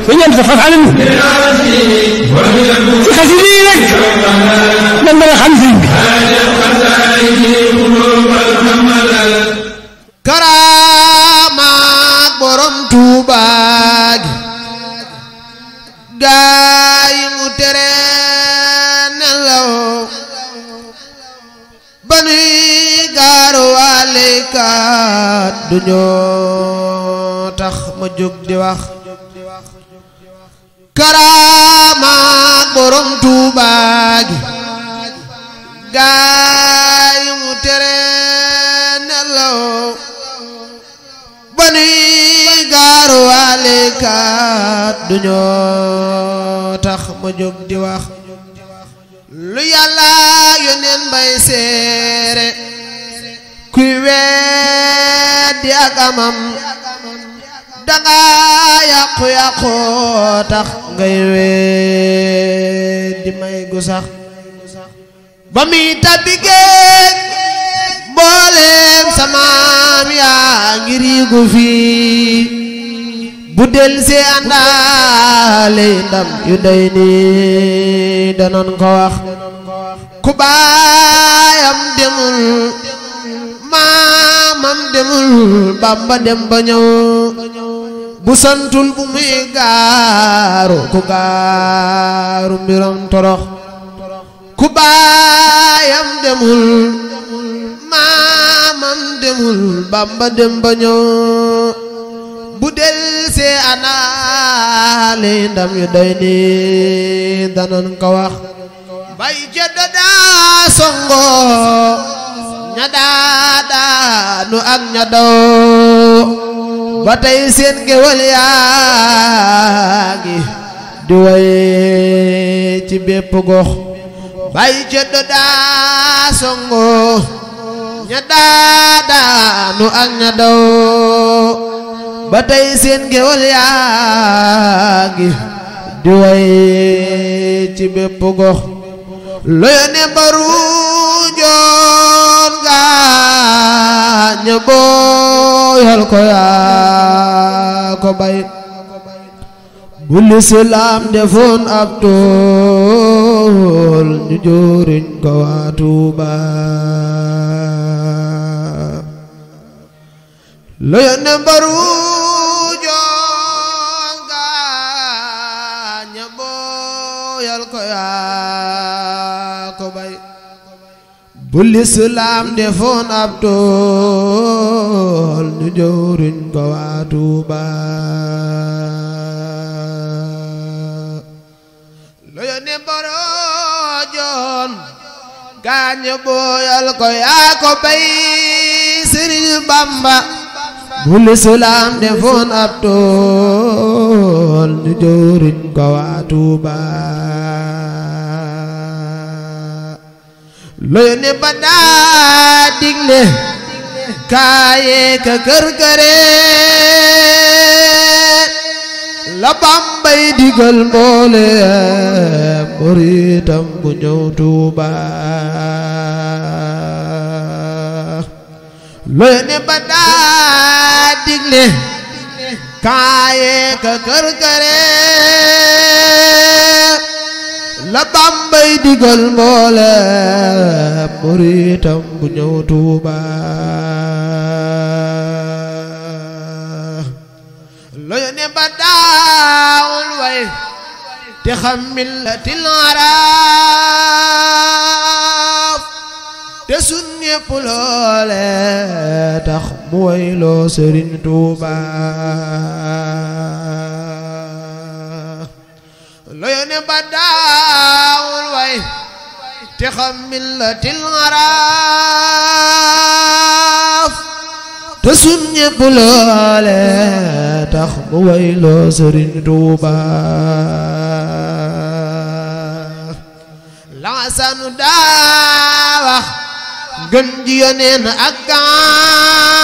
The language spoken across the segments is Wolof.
فإن تفعلوا في خسرينك من بلا خمسين karaamaat borom Tuubaa gi gaay mu tere nelaw ba nuy gaaru waalekat du ñoo tax ma jóg di wax karaamaat borom Tuubaa gi gaay mu tere nelaw ba nuy gaaru waalekat du ñoo tax ma jóg di wax lu Yàlla yónneen bay seere kuy weddi ak amam danga yàqu tax ngay weddi may gu sax ba mi tabbi géej mbooleem samaam yaa ngi riigu fii bu del see àndaale ndam yu day ni danan ko wax ku baayam demul maamam demul Bamba dem ba ñëw bu santul bu muy gaaru ku gaaru mbiram torox ku baayam demul maamam demul Bamba dem ba ñëw bu del see anaale ndam yu doy ni danan ko wax bay jëdda daa songo ña daa daanu ak ña daw ba tey seen géwël yaa ngi di way ci bépp gox bay jëdda daa songo ña daa daanu ak ña daw ba tey seen géwël yaa ngi di way ci bépp gox loyone baru joon gaa ña booyal ko yaa ko bay bu lislaam defoon ab tool ñu jooriñ ko waa Tuuba loyone baru joon gaa ña booyal ko yaa ko bay bu lislaam defoon ab tool ñu jooriñ ko waa Tuuba loyone baru joon gaa ña booyal ko yaa ko bay Sëriñ Bamba bu lislaam defoon ab tool ñu jooriñ ko waa Tuuba loyone ba daa digle kaaye ka kër këre la Bambay digal mboole muritam bu ñëw Tuuba loyone ba daa digle kaaye ka kër këre la Bambay digal mboole muritam bu ñëw Tuuba loyone ba daawul way te xam millatil arab te sun ñépp loole tax mu wayloo Sëriñ Tuuba loyone ba daawul way te xam millatil arab te sun ñépp loole tax mu wayloo Sëriñ Tuuba laasanu daa wax gën ji yoneen ak gaab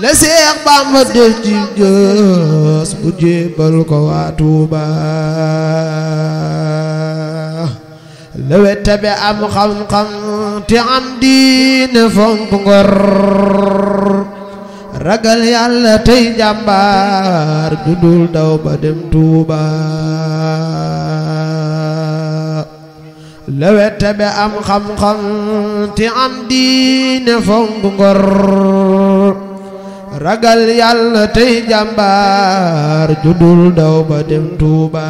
la Seex Bamba def ci jës bu jébbal ko waa Tuuba la wette be am xam-xam te am diine fonk ngor ragal yàlla tey jàmbaar ju dul daw ba dem Tuuba lewet be am xam-xam te am diine fonk ngor ragal yàlla tey jàmbaar ju dul daw ba dem Tuuba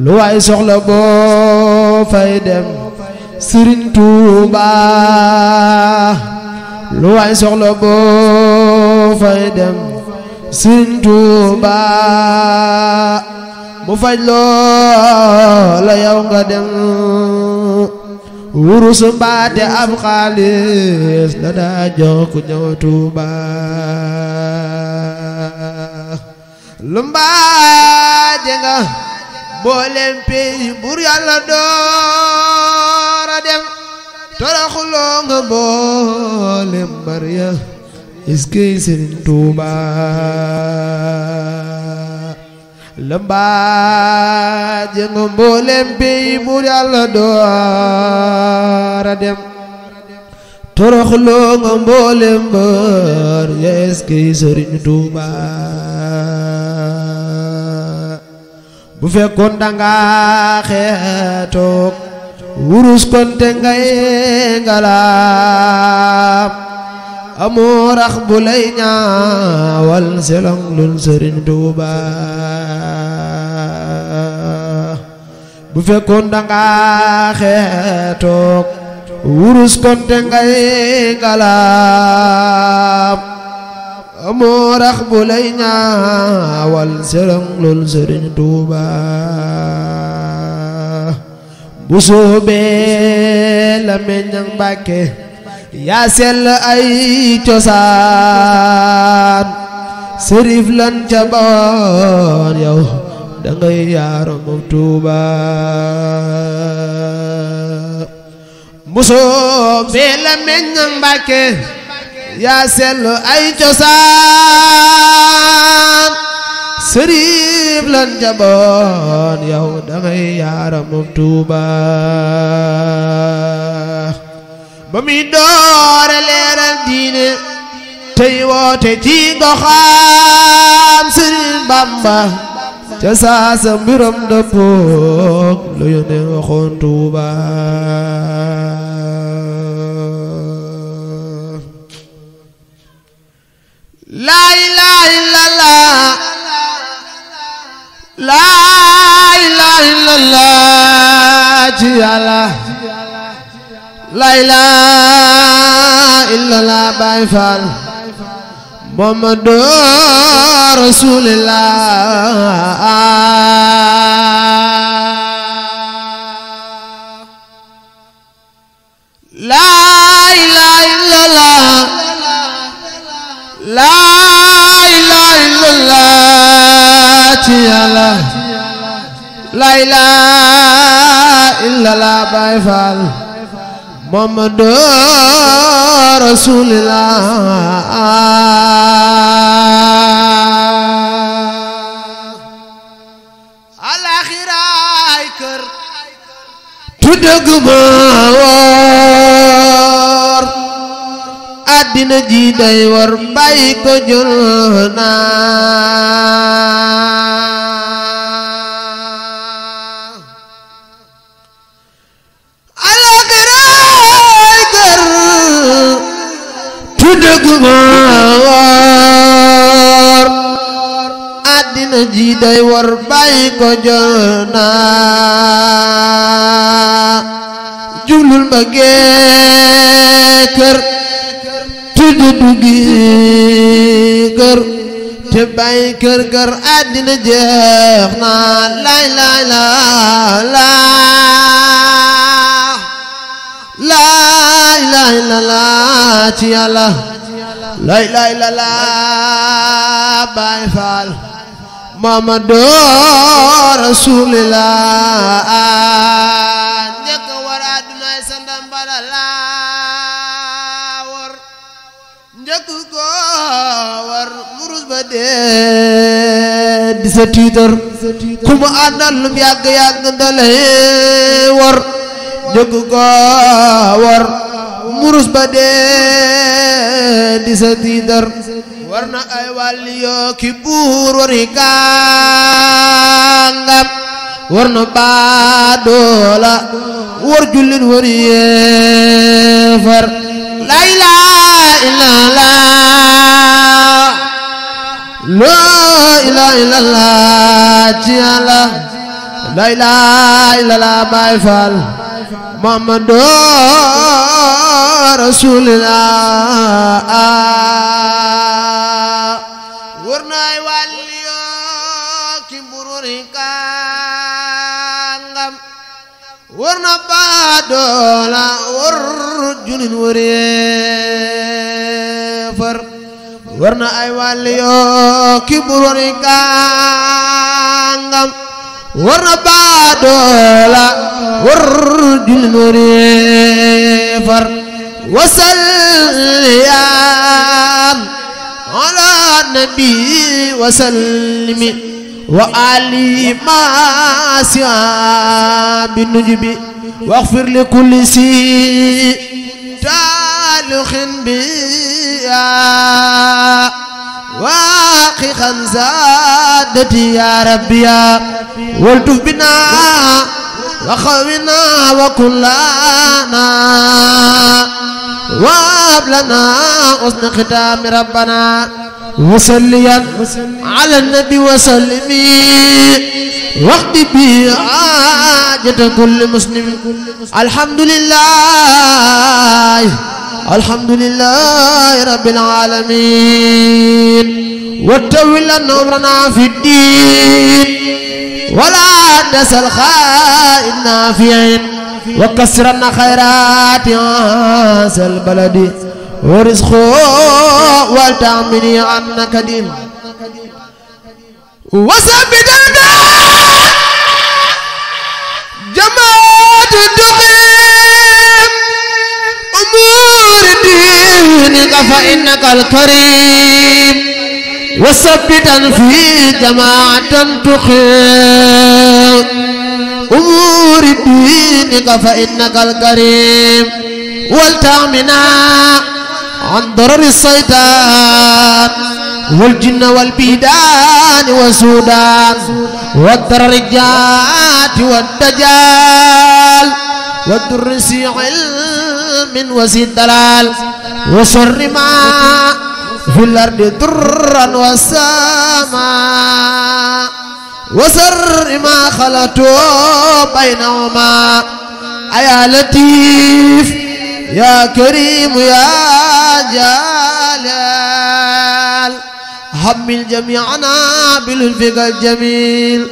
lu waay soxla boo fay dem Sëriñ Tuuba lu waay soxla boo fay dem Sëriñ Tuuba mu faj loola yow nga dem wurus mbaate am xaalis la daa jox ku ñëw Tuuba lu mbaaje nga mboolem pey bur yàlla doora dem toroxuloo nga mboolem bariya iskey Sëriñ Tuuba lambaaje nga mboolem pey bur yàlla doora dem toroxuloo nga mboolem bariya iskey Sëriñ Tuuba bu fekkoon danga xeetoog wurus konte ngay ngalaam amoo rax bu lay ñaawal selong lul Sëriñ Tuuba bu fekkoon danga xeetoog wurus konte ngay ngalaam amoo rax bu lay ñaawal selong lul Sëriñ Tuuba bu soobee la meññang Mbàkke yaa sell ay cosaan sërif lan ca boon yow dangay yaaro moom Tuuba bu soobee la meññang Mbàkke yaa sell ay cosaan sërif lan jaboon yow dangay yaaram moom Tuuba ba muy doore leeral diine tey woote ci goxam Sëriñ Bamba ca saasa mbiram dëppook lu Yónneen waxoon Tuuba laa ilaaha illallaah laa ilaaha illallaah ci Yàlla laa ilaaha illallaah Baay Faal Muhammadu Rasuulullaah laa ilaaha illallaah laa ilaaha illallaah ci Yàlla laa ilaaha illallaah Baay Faal Muhammadu Rasuulullaah alaxiraay kër tuddëgg ma woor àddina ji day war bàyyi ko jël naa alaxiraay kër tuddëgg ma woor àddina ji day war bàyyi ko jël naa jublul ma gee kër tuddu duggi kër te bàyyi kër kër àddina jeex na lay lay la lay lay la ci Yàlla lay lay la Baay Faal Muhammadu Rasuulullaah njëkk war àdduna sa ndambala la war njëkk ko war murus ba dee di sa tiitar ku mu àndal lum yàgg yàgg dalay war njëkk ko war murus ba dee di sa tiitar war na ay wàlli yoo ki buur wari kàngam war na baadoola war jullit war yéefar la ilaha illallah la ilaha illallah ci Yàlla la ilaha illallah Baay Faal Muhammadu Rasulullah war na ay wàlli yoo ki buur wari kàngam war na baadoola war jullit war yéefar war na ay wàlli yoo ki buur wari kàngam war na baadoola war jullit war yéefar wasalliyaan ala nabi wasallimi wa ali maasiya bi nujubi waxfir li kulli si taalixin bi waaqiqan saadati ya rabbiya waltuf bina wa xawina wa kullana وهب لنا حسن ختام ربنا وصليا على النبي وسلم واقض به حاجة كل مسلم الحمد لله رب العالمين وتول لنا أمرنا في الدين ولا تسل خائنا في عين وكسرنا خيرات هذا البلد ورزقه والتعمني عنك دين وثبتنا جماعة تقيم أمور دينك فإنك الكريم وثبتا في جماعة تقيم أمور دينك فإنك الكريم والتأمنا عن ضرر الشيطان والجن والبيدان والسودان والضرر الجات والدجال والضر سي علم وسي الدلال وشر ما في الأرض ضرا والسماء وسر ما خلطوا بينهما يا لطيف يا كريم يا جلال حمل جميعنا بالفقه الجميل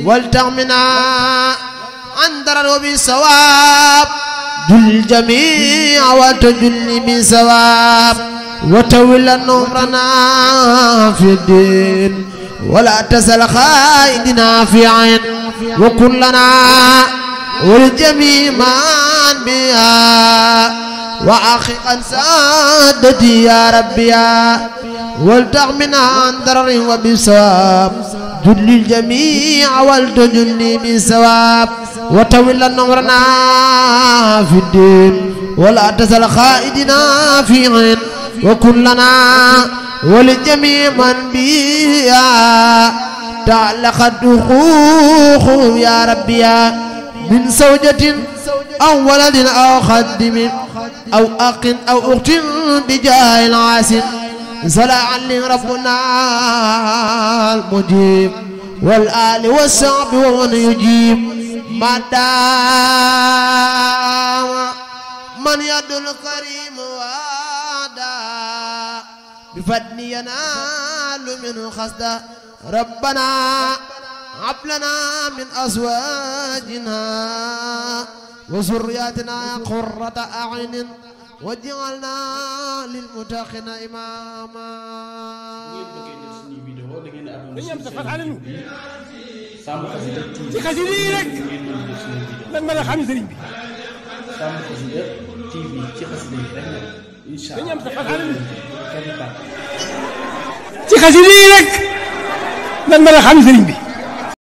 والتغمنا عن ضرر وبثواب جل الجميع وتجل بثواب وتول أمرنا في الدين ولا تزل خائدنا في عين وكن لنا والجميع من بها وعاققا سادتي يا ربي والتغمنا عن ضرر وبثواب جل الجميع والتجلني بثواب وتول أمرنا في الدين ولا تزل خائدنا في عين وكن لنا ولجميع من بها تعلقت حقوقهم يا ربي من زوجة أو ولد أو خدم أو أخ أو أخت بجاه العاسم صلى عليه ربنا المجيب والآل والصحب ومن يجيب ما دام من يد الكريم وادا بفضل ينال منه خصدا ربنا هب لنا من أزواجنا وذرياتنا قرة أعين واجعلنا للمتقين إماما. ci xasida yi rek lan mën a xam sëriñ bi. ci xasida yi rek lan mën a xam sëriñ bi.